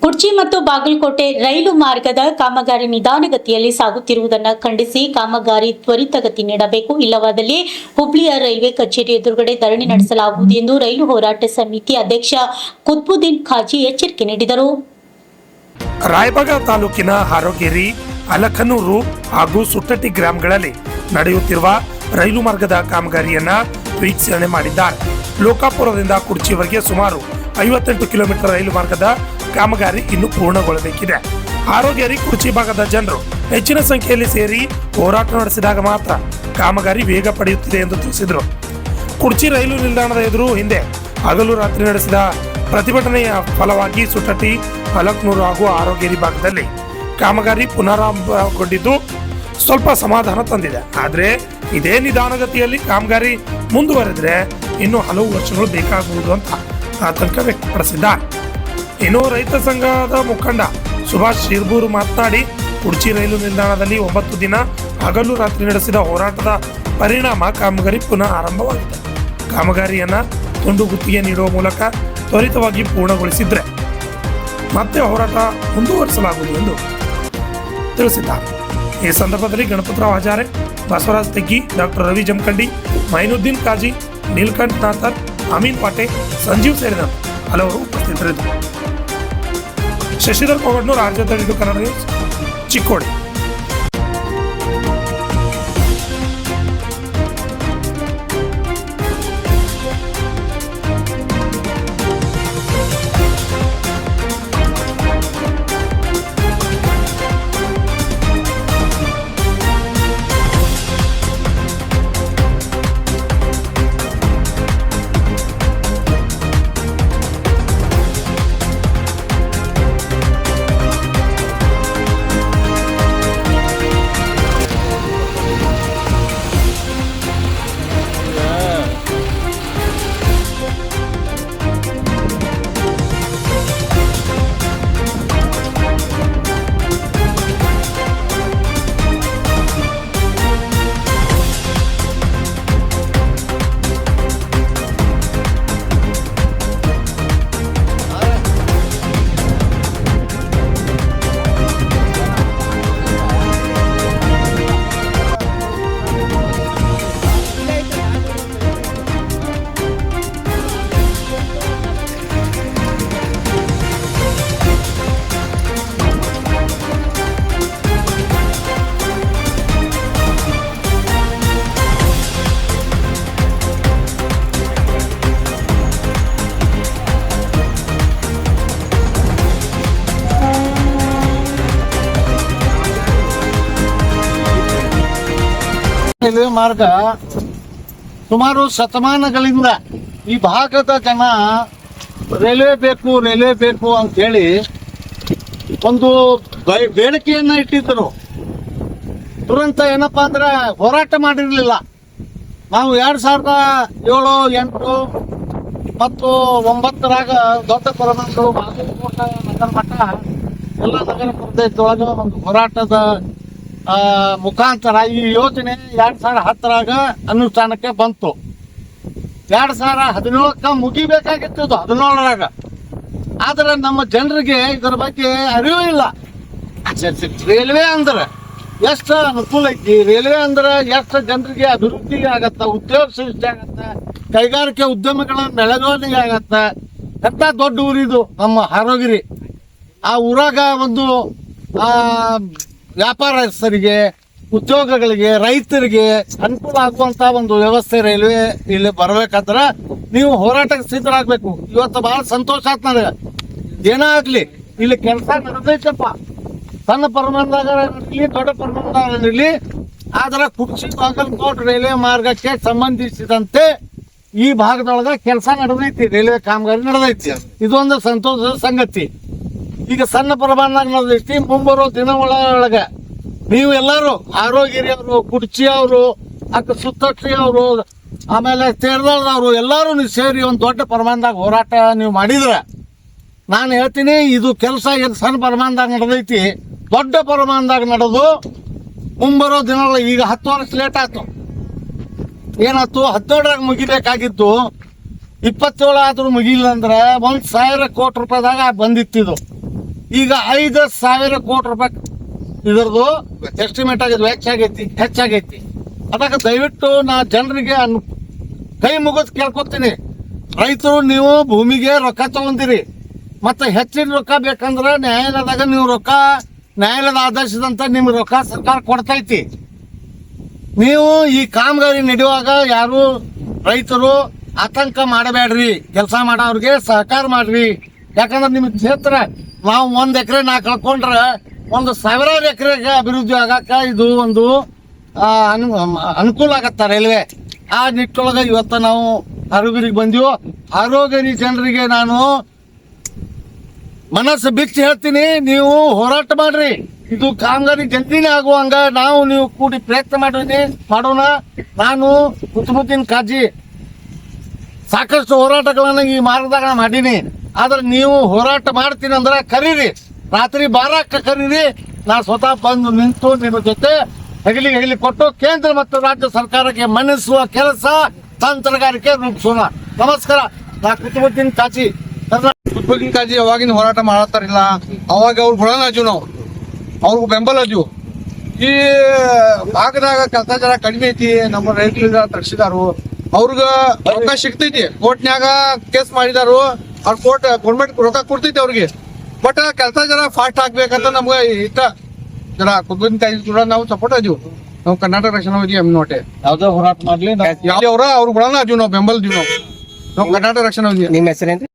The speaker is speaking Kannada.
ಕುರ್ಚಿ ಮತ್ತು ಬಾಗಲಕೋಟೆ ರೈಲು ಮಾರ್ಗದ ಕಾಮಗಾರಿ ನಿಧಾನಗತಿಯಲ್ಲಿ ಸಾಗುತ್ತಿರುವುದನ್ನು ಖಂಡಿಸಿ ಕಾಮಗಾರಿ ತ್ವರಿತಗತಿ ನೀಡಬೇಕು, ಇಲ್ಲವಾದಲ್ಲಿ ಹುಬ್ಳಿಯ ರೈಲ್ವೆ ಕಚೇರಿ ಎದುರುಗಡೆ ಧರಣಿ ನಡೆಸಲಾಗುವುದು ಎಂದು ರೈಲು ಹೋರಾಟ ಸಮಿತಿ ಅಧ್ಯಕ್ಷ ಕುತ್ಬುದ್ದೀನ್ ಖಾಜಿ ಎಚ್ಚರಿಕೆ ನೀಡಿದರು. ರಾಯಬಾಗ ತಾಲೂಕಿನ ಹಾರೋಗೇರಿ, ಅಲಖನೂರು ಹಾಗೂ ಸುಟ್ಟಟ್ಟಿ ಗ್ರಾಮಗಳಲ್ಲಿ ನಡೆಯುತ್ತಿರುವ ರೈಲು ಮಾರ್ಗದ ಕಾಮಗಾರಿಯನ್ನ ವೀಕ್ಷಣೆ ಮಾಡಿದ್ದಾರೆ. ಲೋಕಾಪುರದಿಂದ ಕುರ್ಚಿವರೆಗೆ ಸುಮಾರು 58 ಕಿಲೋಮೀಟರ್ ರೈಲು ಮಾರ್ಗದ ಕಾಮಗಾರಿ ಇನ್ನು ಪೂರ್ಣಗೊಳ್ಳಬೇಕಿದೆ. ಹಾರೋಗೇರಿ ಕುರ್ಚಿ ಭಾಗದ ಜನರು ಹೆಚ್ಚಿನ ಸಂಖ್ಯೆಯಲ್ಲಿ ಸೇರಿ ಹೋರಾಟ ನಡೆಸಿದಾಗ ಮಾತ್ರ ಕಾಮಗಾರಿ ವೇಗ ಪಡೆಯುತ್ತಿದೆ ಎಂದು ತಿಳಿಸಿದರು. ಕುರ್ಚಿ ರೈಲು ನಿಲ್ದಾಣದ ಎದುರು ಹಿಂದೆ ಹಗಲು ರಾತ್ರಿ ನಡೆಸಿದ ಪ್ರತಿಭಟನೆಯ ಫಲವಾಗಿ ಸುಟ್ಟಟ್ಟಿ, ಅಲಕ್ನೂರು ಹಾಗೂ ಹಾರೋಗೇರಿ ಭಾಗದಲ್ಲಿ ಕಾಮಗಾರಿ ಪುನರಾರಂಭಗೊಂಡಿದ್ದು ಸ್ವಲ್ಪ ಸಮಾಧಾನ ತಂದಿದೆ. ಆದರೆ ಇದೇ ನಿಧಾನಗತಿಯಲ್ಲಿ ಕಾಮಗಾರಿ ಮುಂದುವರೆದರೆ ಇನ್ನು ಹಲವು ವರ್ಷಗಳು ಬೇಕಾಗುವುದು ಅಂತ ಆತಂಕ ವ್ಯಕ್ತಪಡಿಸಿದ್ದಾರೆ. ಇನ್ನು ರೈತ ಸಂಘದ ಮುಖಂಡ ಸುಭಾಷ್ ಶಿರ್ಬೂರು ಮಾತನಾಡಿ, ಕುರ್ಚಿ ರೈಲು ನಿಲ್ದಾಣದಲ್ಲಿ 9 ದಿನ ಹಗಲು ರಾತ್ರಿ ನಡೆಸಿದ ಹೋರಾಟದ ಪರಿಣಾಮ ಕಾಮಗಾರಿ ಪುನಃ ಆರಂಭವಾಗಿದೆ. ಕಾಮಗಾರಿಯನ್ನ ತುಂಡು ಗುತ್ತಿಗೆ ನೀಡುವ ಮೂಲಕ ತ್ವರಿತವಾಗಿ ಪೂರ್ಣಗೊಳಿಸಿದ್ರೆ ಮತ್ತೆ ಹೋರಾಟ ಮುಂದುವರಿಸಲಾಗುವುದು ಎಂದು ತಿಳಿಸಿದ್ದಾರೆ. ಈ ಸಂದರ್ಭದಲ್ಲಿ ಗಣಪತರಾವ್ ಹಜಾರೆ, ಬಸವರಾಜ್ ತೆಗ್ಗಿ, ಡಾಕ್ಟರ್ ರವಿ ಜಮಖಂಡಿ, ಮೈನುದ್ದೀನ್ ಕಾಜಿ, ನೀಲಕಂಠ್ ನಾಥರ್, ಅಮೀನ್ ಪಾಟೆ, ಸಂಜೀವ್ ಸೇರಿದಂತೆ ಹಲವರು ಉಪಸ್ಥಿತರಿದ್ದರು. ಶಶಿಧರ್ ಕೋಗಡ್ನೂರ್, ರಾಜ್ಯ ಕನ್ನಡ ನ್ಯೂಸ್, ಚಿಕ್ಕೋಡಿ. ರೈಲ್ವೆ ಮಾರ್ಗ ಸುಮಾರು ಶತಮಾನಗಳಿಂದ ಈ ಭಾಗದ ಜನ ರೈಲ್ವೆ ಬೇಕು ಅಂತ ಹೇಳಿ ಒಂದು ಬೇಡಿಕೆಯನ್ನ ಇಟ್ಟಿದ್ದರು. ತುರಂತ ಏನಪ್ಪಾ ಅಂದ್ರೆ ಹೋರಾಟ ಮಾಡಿರ್ಲಿಲ್ಲ. ನಾವು 2007, 8 ಮತ್ತು 9 ದೊಡ್ಡ ಪ್ರಮಾಣಗಳು ಬಾಗಲಕೋಟೆ ನಗರ ಮಟ್ಟ ಎಲ್ಲ ನಗರ ಪ್ರದೇಶದೊಳಗ ಒಂದು ಹೋರಾಟದ ಮುಖಾಂತರ ಈ ಯೋಜನೆ 2010 ಅನುಷ್ಠಾನಕ್ಕೆ ಬಂತು. 2017 ಮುಗಿಬೇಕಾಗಿತ್ತು, 17 ಆದ್ರೆ ನಮ್ಮ ಜನರಿಗೆ ಇದರ ಬಗ್ಗೆ ಅರಿವು ಇಲ್ಲ. ರೈಲ್ವೆ ಅಂದ್ರೆ ಎಷ್ಟು ಅನುಕೂಲ ಐತಿ, ರೈಲ್ವೆ ಅಂದ್ರೆ ಎಷ್ಟು ಜನರಿಗೆ ಅಭಿವೃದ್ಧಿ ಆಗತ್ತ, ಉದ್ಯೋಗ ಸೃಷ್ಟಿ ಆಗತ್ತ, ಕೈಗಾರಿಕೆ ಉದ್ಯಮಗಳ ಬೆಳವಣಿಗೆ ಆಗತ್ತ. ಎಂತ ದೊಡ್ಡ ಊರಿದು ನಮ್ಮ ಹಾರೋಗಿರಿ. ಆ ಊರಾಗ ಒಂದು ವ್ಯಾಪಾರಸ್ಥರಿಗೆ, ಉದ್ಯೋಗಗಳಿಗೆ, ರೈತರಿಗೆ ಅನುಕೂಲ ಆಗುವಂತ ಒಂದು ವ್ಯವಸ್ಥೆ ರೈಲ್ವೆ ಇಲ್ಲಿ ಬರ್ಬೇಕಾದ್ರ ನೀವು ಹೋರಾಟಕ್ಕೆ ಸಿದ್ಧರಾಗಬೇಕು. ಇವತ್ತು ಬಹಳ ಸಂತೋಷ ಆಯ್ತು ನನಗೆ. ಏನಾಗ್ಲಿ ಇಲ್ಲಿ ಕೆಲಸ ನಡೆದೈತಪ್ಪ, ಸಣ್ಣ ಪ್ರಮಾಣದಾಗ ಇರಲಿ, ದೊಡ್ಡ ಪ್ರಮಾಣದಾಗ ಇರಲಿ. ಆದ್ರೆ ಕುರ್ಚಿ ಬಾಗಲಕೋಟೆ ರೈಲ್ವೆ ಮಾರ್ಗಕ್ಕೆ ಸಂಬಂಧಿಸಿದಂತೆ ಈ ಭಾಗದೊಳಗ ಕೆಲಸ ನಡೆದೈತಿ, ರೈಲ್ವೆ ಕಾಮಗಾರಿ ನಡೆದೈತಿ. ಇದೊಂದು ಸಂತೋಷದ ಸಂಗತಿ. ಈಗ ಸಣ್ಣ ಪ್ರಮಾಣದಾಗ ನಡೆದೈತಿ. ಮುಂಬರುವ ದಿನಗಳೊಳಗ ನೀವು ಎಲ್ಲರೂ ಹಾರೋಗೇರಿ ಅವರು, ಕುರ್ಚಿ ಅವರು, ಸುತ್ತಟ್ಟಿ ಅವರು, ಆಮೇಲೆ ತೇರದಾಳದವರು ಎಲ್ಲರೂ ನೀವು ಸೇರಿ ಒಂದು ದೊಡ್ಡ ಪ್ರಮಾಣದಾಗ ಹೋರಾಟ ನೀವು ಮಾಡಿದ್ರೆ ನಾನು ಹೇಳ್ತೀನಿ, ಇದು ಕೆಲಸ ಏನು ಸಣ್ಣ ಪ್ರಮಾಣದಾಗ ನಡೆದೈತಿ, ದೊಡ್ಡ ಪ್ರಮಾಣದಾಗ ನಡೆದು ಮುಂಬರೋ ದಿನಗಳು. ಈಗ 10 ವರ್ಷ ಲೇಟ್ ಆಯ್ತು. ಏನಾಯ್ತು, 17 ಮುಗಿಬೇಕಾಗಿತ್ತು, 27 ಆದ್ರೂ ಮುಗಿಲ್ಲ ಅಂದ್ರೆ 1,000 ಕೋಟಿ ರೂಪಾಯಿದಾಗ ಬಂದಿತ್ತಿದು. ಈಗ 5,000 ಕೋಟಿ ರೂಪಾಯಿ ಇದರದು ಎಸ್ಟಿಮೇಟ್ ಆಗಿದೆ, ಹೆಚ್ಚಾಗೈತಿ. ಅದಕ್ಕೆ ದಯವಿಟ್ಟು ನಾ ಜನರಿಗೆ ಕೈ ಮುಗಿದ್ ಕೇಳ್ಕೊತೀನಿ, ರೈತರು ನೀವು ಭೂಮಿಗೆ ರೊಕ್ಕ ತಗೊಂತೀರಿ, ಮತ್ತೆ ಹೆಚ್ಚಿನ ರೊಕ್ಕ ಬೇಕಂದ್ರೆ ನ್ಯಾಯಾಲಯದಾಗ ನೀವು ನ್ಯಾಯಾಲಯದ ಆದೇಶದಂತ ನಿಮ್ಗೆ ರೊಕ್ಕ ಸರ್ಕಾರ ಕೊಡ್ತೈತಿ. ನೀವು ಈ ಕಾಮಗಾರಿ ನಡೆಯುವಾಗ ಯಾರು ರೈತರು ಆತಂಕ ಮಾಡಬೇಡ್ರಿ, ಕೆಲಸ ಮಾಡೋರಿಗೆ ಸಹಕಾರ ಮಾಡ್ರಿ. ಯಾಕಂದ್ರೆ ನಿಮ್ಗೆ ಕ್ಷೇತ್ರ ನಾವು 1 ಎಕರೆ ನಾ ಕಳ್ಕೊಂಡ್ರೆ ಒಂದು 1000 ಎಕರೆಗೆ ಅಭಿವೃದ್ಧಿ ಆಗಾಕ ಇದು ಒಂದು ಅನುಕೂಲ ಆಗತ್ತ ರೈಲ್ವೆ. ಆ ನಿಟ್ಟೊಳಗೆ ಇವತ್ತು ನಾವು ಆರೋಗ್ಯರಿಗೆ ಬಂದೀವು. ಆರೋಗ್ಯರಿ ಜನರಿಗೆ ನಾನು ಮನಸ್ಸು ಬಿಚ್ಚಿ ಹೇಳ್ತೀನಿ, ನೀವು ಹೋರಾಟ ಮಾಡ್ರಿ. ಇದು ಕಾಮಗಾರಿ ಜಲ್ದಿನೇ ಆಗುವಂಗ ನೀವು ಕೂಡಿ ಪ್ರಯತ್ನ ಮಾಡೋಣ. ನಾನು ಕುತುಬುದ್ದೀನ್ ಕಾಜಿ ಸಾಕಷ್ಟು ಹೋರಾಟಗಳನ್ನ ಈ ಮಾರ್ಗದಾಗ ಮಾಡೀನಿ. ಆದ್ರೆ ನೀವು ಹೋರಾಟ ಮಾಡ್ತೀನಿ ಅಂದ್ರೆ ಕರೀರಿ, ರಾತ್ರಿ 12ಕ್ಕೆ ಕರೀರಿ. ನಾ ಸ್ವತಃ ಬಂದು ನಿಂತು ನಿಮ್ಮ ಜೊತೆ ಹೆಗಲಿ ಕೊಟ್ಟು ಕೇಂದ್ರ ಮತ್ತು ರಾಜ್ಯ ಸರ್ಕಾರಕ್ಕೆ ಮನ್ನಿಸುವ ಕೆಲಸ ತಂತ್ರಗಾರಿಕೆ ರೂಪಿಸೋಣ. ನಮಸ್ಕಾರ. ನಾ ಕುತುಬುದ್ದೀನ್ ಕಾಜಿ. ಕುತುಬುದ್ದೀನ್ ಕಾಜಿ ಅವಾಗಿನ ಹೋರಾಟ ಮಾಡತ್ತಾರಿಲ್ಲ, ಅವಾಗ ಅವ್ರು ಬಿಡೋಣ ಅಜೀವ್, ನಾವು ಅವ್ರಿಗೆ ಬೆಂಬಲ ಅಜೀವ್. ಈ ಭಾಗದಾಗ ಕೆಲಸ ಜರ ಕಡಿಮೆ ಐತಿ. ನಮ್ಮ ರೈತರು ತರಿಸಿದಾರು, ಅವ್ರಿಗ ರೊಕ್ಕ ಸಿಗ್ತೈತಿ. ಕೋರ್ಟ್ನ್ಯಾಗ ಕೇಸ್ ಮಾಡಿದಾರು, ಅವ್ರ ಕೋರ್ಟ್ ಗೌರ್ಮೆಂಟ್ ರೊಕ್ಕ ಕೊಡ್ತೈತಿ ಅವ್ರಿಗೆ. ಬಟ್ ಕೆಲಸ ಜರ ಫಾಸ್ಟ್ ಆಗ್ಬೇಕಂತ ನಮ್ಗೆ ಇಷ್ಟ. ಜರ ಕುತುಬುದ್ದೀನ್ ಕಾಜಿ ಕೂಡ ನಾವು ಸಪೋರ್ಟ್ ಅದೀವಿ. ನಾವು ಕರ್ನಾಟಕ ರಕ್ಷಣಾ ವೇದಿಕೆ ನೋಟೆ ಯಾವ್ದೇ ಹೋರಾಟ ಮಾಡ್ಲಿ ಅವ್ರ ಬಿಡೋಣ ಅಜೀವ್, ನಾವು ಬೆಂಬಲ ಅದೀವಿ. ನಾವು ಕರ್ನಾಟಕ ರಕ್ಷಣಾ ವೇದಿಕೆ. ನಿಮ್ಮ ಹೆಸರೇನ್ರಿ?